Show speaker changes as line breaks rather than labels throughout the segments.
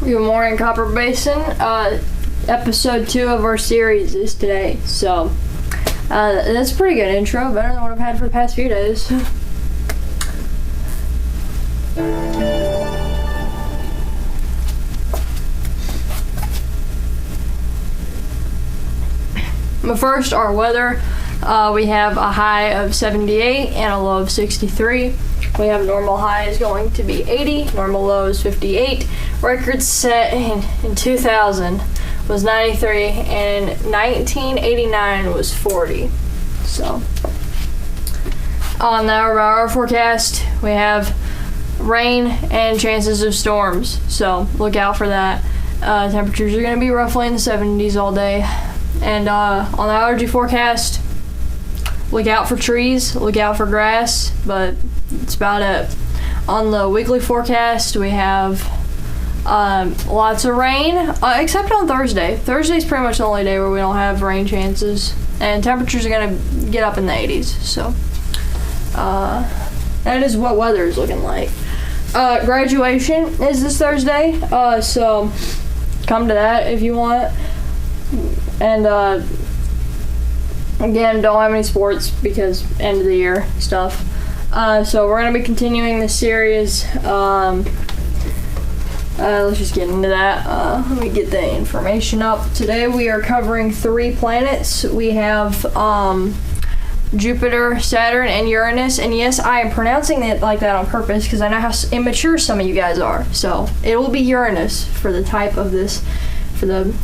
Good morning, Copper Basin. Episode 2 of our series is today, so that's a pretty good intro, better than what I've had for the past few days. But first, our weather. We have a high of 78 and a low of 63. We have normal high is going to be 80, normal low is 58. Record set in 2000 was 93, and 1989 was 40. So, on our forecast, we have rain and chances of storms. So, look out for that. Temperatures are going to be roughly in the 70s all day. And on the allergy forecast, look out for trees, look out for grass, but that's about it. On the weekly forecast, we have lots of rain, except on Thursday. Thursday's pretty much the only day where we don't have rain chances, and temperatures are going to get up in the 80s. So that is what weather is looking like. Graduation is this Thursday, so come to that if you want. And again, don't have any sports because end of the year stuff. So we're going to be continuing the series. Let's just get into that. Let me get the information up. Today we are covering 3 planets. We have Jupiter, Saturn, and Uranus. And yes, I am pronouncing it like that on purpose because I know how immature some of you guys are. So it will be Uranus for the type of this, for the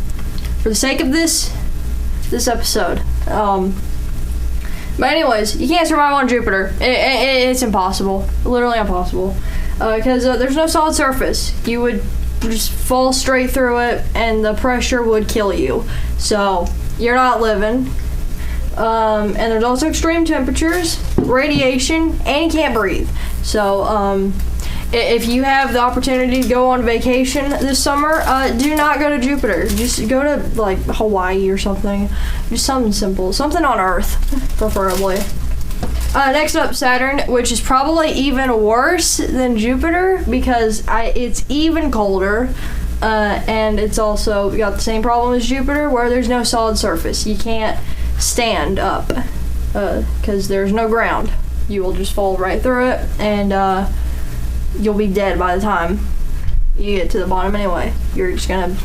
sake of this episode. But anyways, you can't survive on Jupiter. It's impossible. Literally impossible. Because there's no solid surface. You would just fall straight through it, and the pressure would kill you. So, you're not living. And there's also extreme temperatures, radiation, and you can't breathe. So, if you have the opportunity to go on vacation this summer, do not go to Jupiter. Just go to, like, Hawaii or something. Just something simple. Something on Earth, preferably. Next up, Saturn, which is probably even worse than Jupiter because it's even colder. And it's also got the same problem as Jupiter where there's no solid surface. You can't stand up because there's no ground. You will just fall right through it, and you'll be dead by the time you get to the bottom anyway. You're just gonna...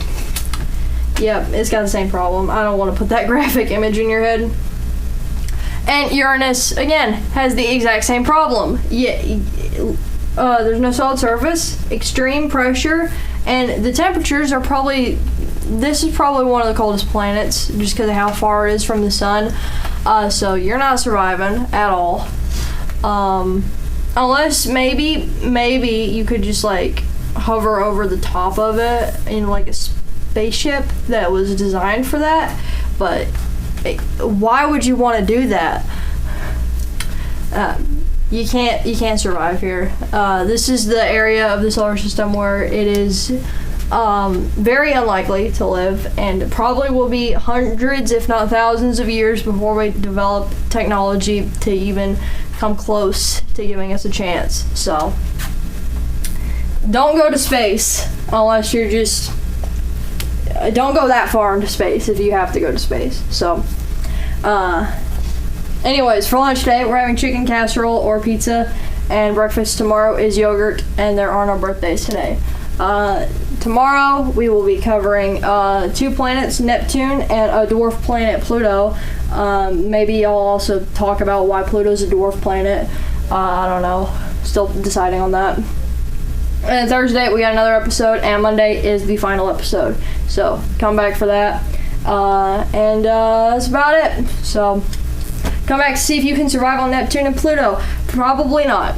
Yep, it's got the same problem. I don't want to put that graphic image in your head. And Uranus, again, has the exact same problem. Yeah, there's no solid surface, extreme pressure, and the temperatures are probably... This is probably one of the coldest planets just because of how far it is from the sun. So you're not surviving at all. Unless maybe you could just like hover over the top of it in like a spaceship that was designed for that. But why would you want to do that? You can't survive here. This is the area of the solar system where it is very unlikely to live, and probably will be hundreds, if not thousands, of years before we develop technology to even come close to giving us a chance. So don't go to space unless you're just... don't go that far into space if you have to go to space. So anyways, for lunch today we're having chicken casserole or pizza, and breakfast tomorrow is yogurt, and there are no birthdays today. Tomorrow we will be covering 2 planets, Neptune and a dwarf planet, Pluto. Maybe I'll also talk about why Pluto's a dwarf planet. I don't know. Still deciding on that. And Thursday we got another episode, and Monday is the final episode. So come back for that. And that's about it. So come back to see if you can survive on Neptune and Pluto. Probably not.